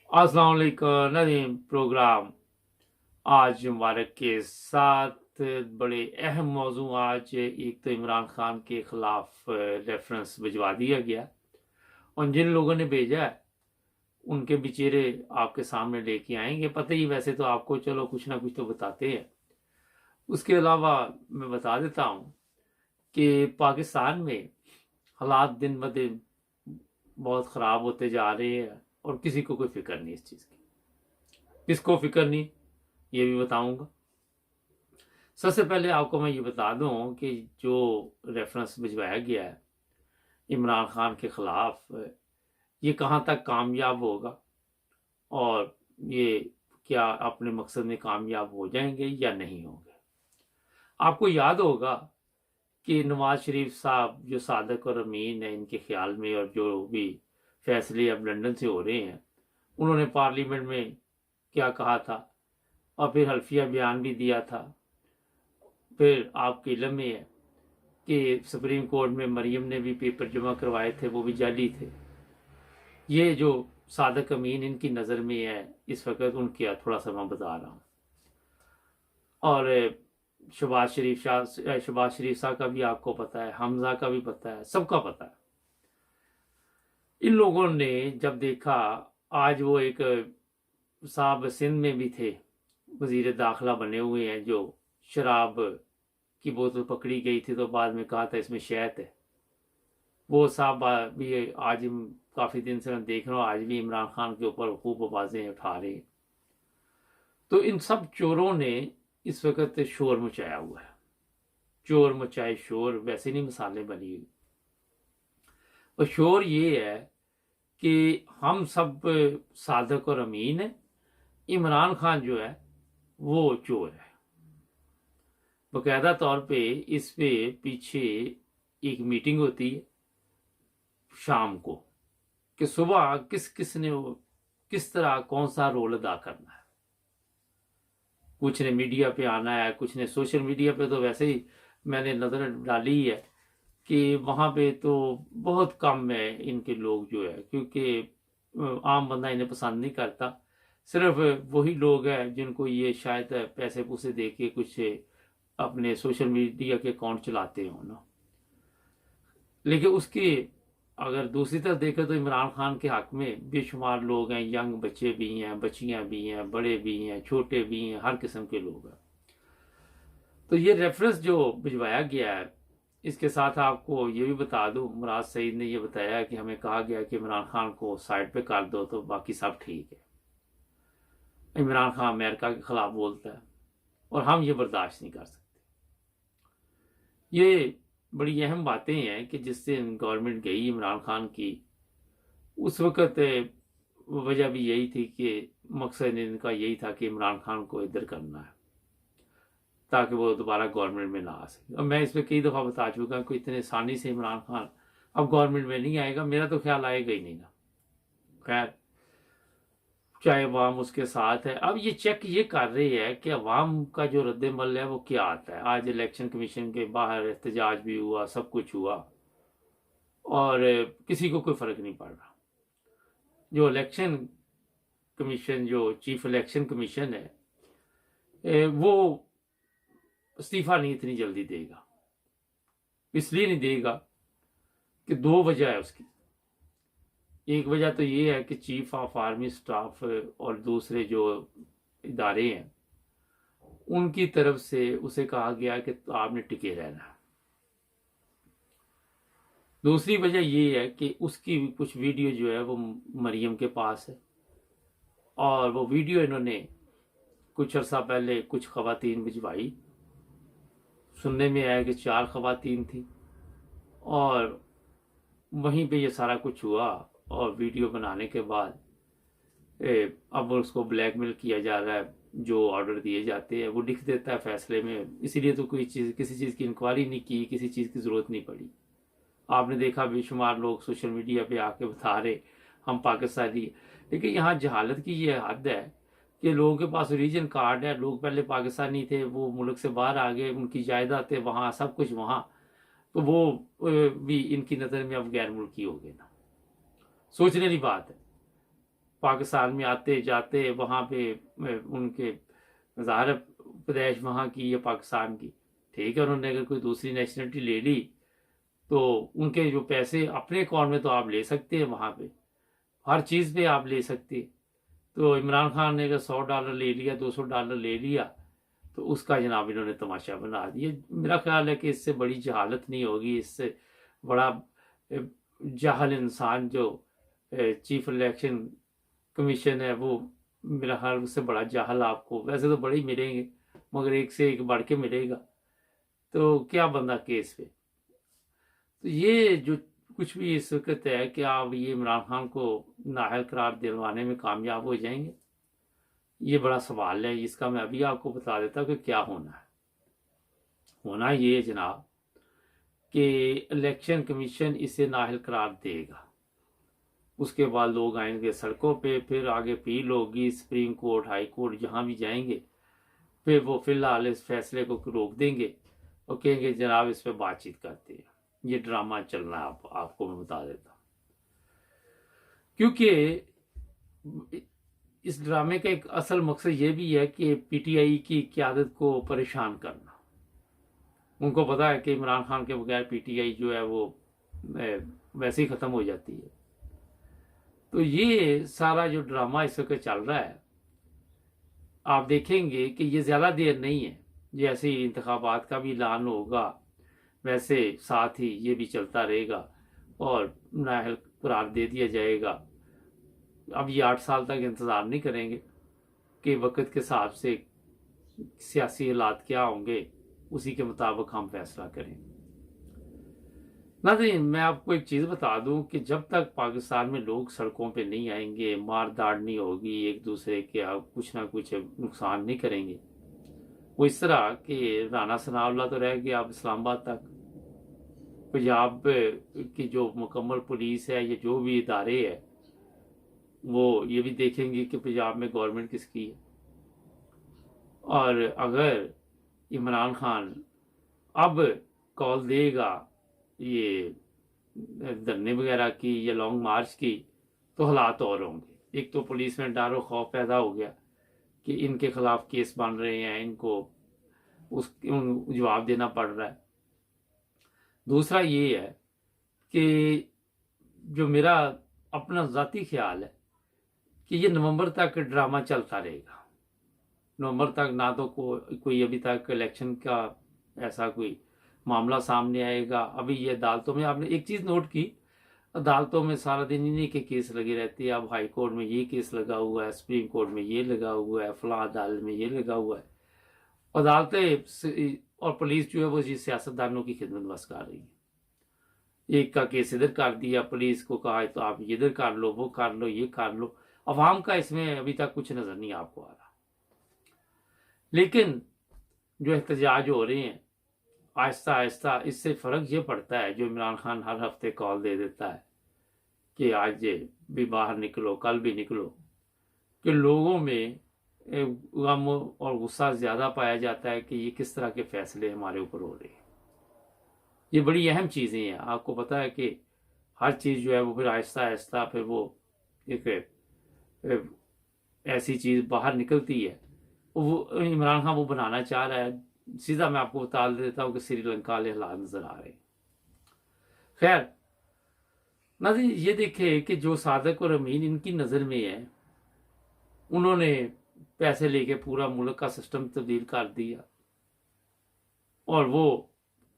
अस्सलाम वालेकुम नदीम प्रोग्राम आज मुबारक के साथ बड़े अहम मौजू। आज एक तो इमरान खान के खिलाफ रेफरेंस भिजवा दिया गया और जिन लोगों ने भेजा है उनके बेचेरे आपके सामने लेके आएंगे। पता ही वैसे तो आपको, चलो कुछ ना कुछ तो बताते हैं। उसके अलावा मैं बता देता हूँ कि पाकिस्तान में हालात दिन ब दिन बहुत ख़राब होते जा रहे हैं और किसी को कोई फिक्र नहीं इस चीज़ की। किसको फिक्र नहीं, ये भी बताऊंगा। सबसे पहले आपको मैं ये बता दूं कि जो रेफरेंस भिजवाया गया है इमरान खान के खिलाफ, ये कहाँ तक कामयाब होगा और ये क्या अपने मकसद में कामयाब हो जाएंगे या नहीं होंगे। आपको याद होगा कि नवाज शरीफ साहब जो सादक और अमीन है इनके ख्याल में, और जो भी फैसले अब लंदन से हो रहे हैं, उन्होंने पार्लियामेंट में क्या कहा था और फिर हल्फिया बयान भी दिया था। फिर आपके इल्म में है कि सुप्रीम कोर्ट में मरियम ने भी पेपर जमा करवाए थे, वो भी जाली थे। ये जो सादक अमीन इनकी नज़र में है इस वक्त, उनके थोड़ा सा मैं बता रहा हूँ। और शहबाज शरीफ साहब का भी आपको पता है, हमजा का भी पता है, सबका पता है। इन लोगों ने जब देखा, आज वो एक साहब सिंध में भी थे, वजीर दाखिला बने हुए हैं, जो शराब की बोतल पकड़ी गई थी तो बाद में कहा था इसमें शहद है। वो साहब भी आज काफ़ी दिन से मैं देख रहा हूँ, आज भी इमरान खान के ऊपर खूब आवाज़ें उठा रहे हैं। तो इन सब चोरों ने इस वक्त शोर मचाया हुआ है। चोर मचाए शोर, वैसे नहीं मिसालें बनी हुई। और शोर ये है कि हम सब साधक और अमीन है, इमरान खान जो है वो चोर है। बाकायदा तौर पे इस पे पीछे एक मीटिंग होती है शाम को कि सुबह किस किस ने किस तरह कौन सा रोल अदा करना है। कुछ ने मीडिया पे आना है, कुछ ने सोशल मीडिया पे, तो वैसे ही मैंने नज़र डाली है कि वहाँ पे तो बहुत कम है इनके लोग जो है, क्योंकि आम बंदा इन्हें पसंद नहीं करता। सिर्फ वही लोग हैं जिनको ये शायद पैसे पूसे दे के कुछ अपने सोशल मीडिया के अकाउंट चलाते हो ना। लेकिन उसकी अगर दूसरी तरफ देखें तो इमरान खान के हक में बेशुमार लोग हैं, यंग बच्चे भी हैं, बच्चियां भी हैं, बड़े भी हैं, छोटे भी हैं, हर किस्म के लोग हैं। तो ये रेफरेंस जो भिजवाया गया है, इसके साथ आपको ये भी बता दूं, मुराद सईद ने ये बताया कि हमें कहा गया कि इमरान खान को साइड पे कर दो तो बाकी सब ठीक है। इमरान खान अमेरिका के खिलाफ बोलता है और हम ये बर्दाश्त नहीं कर सकते। ये बड़ी अहम बातें हैं कि जिससे गवर्नमेंट गई इमरान खान की, उस वक़्त वजह भी यही थी कि मकसद इनका यही था कि इमरान खान को इधर करना है ताकि वो दोबारा गवर्नमेंट में ना आ सके। और मैं इस पर कई दफ़ा बता चुका कि इतने आसानी से इमरान खान अब गवर्नमेंट में नहीं आएगा, मेरा तो ख्याल आएगा ही नहीं ना। खैर, चाहे अवाम उसके साथ है। अब ये चेक ये कर रही है कि अवाम का जो रद्दमल है वो क्या आता है। आज इलेक्शन कमीशन के बाहर एहतजाज भी हुआ, सब कुछ हुआ और किसी को कोई फ़र्क नहीं पड़ रहा। जो इलेक्शन कमीशन, जो चीफ इलेक्शन कमीशन है, वो इस्तीफ़ा नहीं इतनी जल्दी देगा। इसलिए नहीं देगा कि दो वजह है उसकी। एक वजह तो ये है कि चीफ ऑफ आर्मी स्टाफ और दूसरे जो इदारे हैं उनकी तरफ से उसे कहा गया कि आपने टिके रहना है। दूसरी वजह ये है कि उसकी कुछ वीडियो जो है वो मरियम के पास है और वो वीडियो इन्होंने कुछ अर्सा पहले कुछ खवातीन भिजवाई। सुनने में आया कि 4 खवातीन थी और वहीं पे ये सारा कुछ हुआ। और वीडियो बनाने के बाद अब उसको ब्लैकमेल किया जा रहा है। जो ऑर्डर दिए जाते हैं वो लिख देता है फैसले में, इसीलिए तो कोई चीज़, किसी चीज़ की इंक्वायरी नहीं की, किसी चीज़ की ज़रूरत नहीं पड़ी। आपने देखा बेशुमार लोग सोशल मीडिया पे आके बता रहे हम पाकिस्तानी। लेकिन यहाँ जहालत की ये हद है कि लोगों के पास रीजन कार्ड है, लोग पहले पाकिस्तानी थे, वो मुल्क से बाहर आ गए, उनकी जायदाद थे वहाँ, सब कुछ वहाँ, तो वो भी इनकी नज़र में अब गैर मुल्की हो गए ना। सोचने की बात है। पाकिस्तान में आते जाते वहाँ पे उनके ज़ाहिर पैदाइश वहाँ की या पाकिस्तान की, ठीक है, उन्होंने अगर कोई दूसरी नेशनलिटी ले ली तो उनके जो पैसे अपने अकाउंट में तो आप ले सकते हैं, वहाँ पे हर चीज़ पे आप ले सकते हैं। तो इमरान खान ने अगर $100 ले लिया, $200 ले लिया, तो उसका जनाब इन्होंने तमाशा बना दिया। मेरा ख्याल है कि इससे बड़ी जहालत नहीं होगी, इससे बड़ा जाहल इंसान जो चीफ इलेक्शन कमीशन है, वो मेरा ख्याल उससे बड़ा जाहल आपको वैसे तो बड़े ही मिलेंगे, मगर एक से एक बढ़ के मिलेगा। तो क्या बंदा केस पे। तो ये जो कुछ भी इस वक्त है कि आप ये इमरान खान को नाअहल करार दिलवाने में कामयाब हो जाएंगे, ये बड़ा सवाल है। इसका मैं अभी आपको बता देता हूँ कि क्या होना है। होना ये जनाब कि इलेक्शन कमीशन इसे नाअहल करार देगा, उसके बाद लोग आएंगे सड़कों पे, फिर आगे अपील होगी, सुप्रीम कोर्ट, हाई कोर्ट, जहाँ भी जाएंगे, फिर वो फिलहाल इस फैसले को रोक देंगे और कहेंगे जनाब इस पर बातचीत करते हैं। ये ड्रामा चलना है, आपको मैं बता देता हूँ। क्योंकि इस ड्रामे का एक असल मकसद ये भी है कि पीटीआई की क़यादत को परेशान करना। उनको पता है कि इमरान खान के बगैर पीटीआई जो है वो वैसे ही ख़त्म हो जाती है। तो ये सारा जो ड्रामा इस वक्त चल रहा है, आप देखेंगे कि ये ज़्यादा देर नहीं है, जैसे ही इंतखाबात का भी ऐलान होगा वैसे साथ ही ये भी चलता रहेगा और नाअहल करार दे दिया जाएगा। अब ये 8 साल तक इंतज़ार नहीं करेंगे कि वक्त के हिसाब से सियासी हालात क्या होंगे, उसी के मुताबिक हम फैसला करें। नाज़रीन, मैं आपको एक चीज़ बता दूं कि जब तक पाकिस्तान में लोग सड़कों पे नहीं आएंगे, मार दाड़ नहीं होगी, एक दूसरे के कुछ ना कुछ नुकसान नहीं करेंगे, वो इस तरह कि राना सनाउल्लाह तो रह गया, अब इस्लामाबाद तक पंजाब की जो मुकम्मल पुलिस है या जो भी इदारे है वो ये भी देखेंगे कि पंजाब में गवर्नमेंट किसकी है। और अगर इमरान खान अब कॉल देगा ये धरने वगैरह की या लॉन्ग मार्च की, तो हालात और होंगे। एक तो पुलिस में डर और खौफ पैदा हो गया कि इनके खिलाफ केस बन रहे हैं, इनको जवाब देना पड़ रहा है। दूसरा ये है कि जो मेरा अपना ज़ाती ख्याल है कि ये नवंबर तक ड्रामा चलता रहेगा। नवंबर तक ना तो कोई अभी तक इलेक्शन का ऐसा कोई मामला सामने आएगा। अभी ये अदालतों में आपने एक चीज़ नोट की, अदालतों में सारा दिन इन्हीं के केस लगे रहते हैं। अब हाई कोर्ट में ये केस लगा हुआ है, सुप्रीम कोर्ट में ये लगा हुआ है, फलां अदालत में ये लगा हुआ है। अदालतें और पुलिस जो है वो जी सियासतदानों की खिदमत बस कर रही है। एक का केस इधर कर दिया, पुलिस को कहा तो आप इधर कर लो, वो कर लो, ये कर लो। अवाम का इसमें अभी तक कुछ नजर नहीं आपको आ रहा। लेकिन जो एहतजाज हो रहे हैं आहिस्ता आहिस्ता, इससे फ़र्क ये पड़ता है जो इमरान खान हर हफ्ते कॉल दे देता है कि आज भी बाहर निकलो, कल भी निकलो, कि लोगों में गम और गुस्सा ज़्यादा पाया जाता है कि ये किस तरह के फैसले हमारे ऊपर हो रहे हैं। ये बड़ी अहम चीज़ें हैं। आपको पता है कि हर चीज़ जो है वो फिर आहिस्ता आहिस्ता फिर वो एक ऐसी चीज़ बाहर निकलती है। वो इमरान खान वो बनाना चाह रहा है। सीधा मैं आपको बता देता हूँ कि श्रीलंका वाले हालात नजर आ रहे हैं। खैर नाज़रीन, ये देखे कि जो सादिक और अमीन इनकी नज़र में है, उन्होंने पैसे लेके पूरा मुल्क का सिस्टम तब्दील कर दिया और वो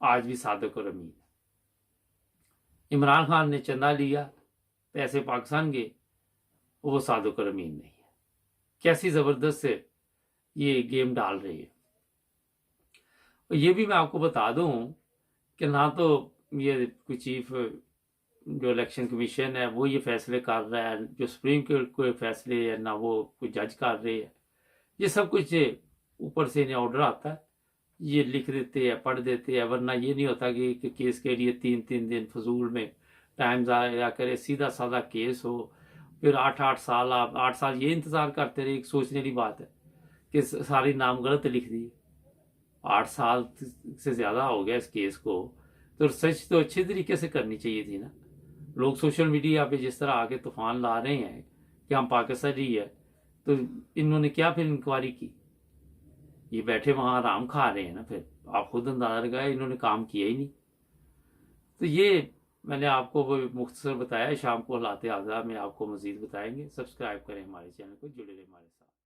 आज भी सादिक और अमीन। इमरान खान ने चंदा लिया, पैसे पाकिस्तान के, वो सादिक और अमीन नहीं है। कैसी ज़बरदस्त से ये गेम डाल रही है। ये भी मैं आपको बता दूं कि ना तो ये कोई चीफ जो इलेक्शन कमीशन है वो ये फैसले कर रहा है, जो सुप्रीम कोर्ट के फैसले है ना वो कोई जज कर रहे हैं। ये सब कुछ ऊपर से इन्हें ऑर्डर आता है, ये लिख देते हैं, पढ़ देते हैं। वरना ये नहीं होता कि केस के लिए 3-3 दिन फजूल में टाइम ज़ाया करे, सीधा साधा केस हो, फिर 8-8 साल आप 8 साल ये इंतज़ार करते रहे। एक सोचने की बात है कि सारी नाम गलत लिख दी। 8 साल से ज़्यादा हो गया इस केस को, तो रिसर्च तो अच्छे तरीके से करनी चाहिए थी ना। लोग सोशल मीडिया पे जिस तरह आके तूफान ला रहे हैं कि हम पाकिस्तानी है, तो इन्होंने क्या फिर इंक्वायरी की? ये बैठे वहां आराम खा रहे हैं ना, फिर आप खुद अंदाजा लगाए, इन्होंने काम किया ही नहीं। तो ये मैंने आपको वो मुख्तसर बताया, शाम को हालात आज़ा में आपको मजीद बताएंगे। सब्सक्राइब करें हमारे चैनल को, जुड़े रहे हमारे साथ।